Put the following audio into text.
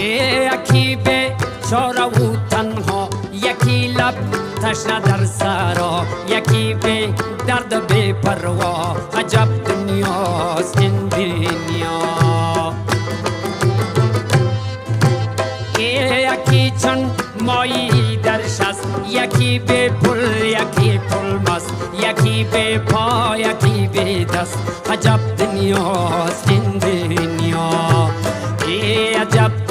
یکی به چاره و تنها، یکی لب تشنه در سرا، یکی به درد بی پروا. عجب دنیاست این دنیا. یکی چون مایی در شست، یکی به پل، یکی پل مست، یکی به پا، یکی به دست. عجب دنیاست این دنیا. عجب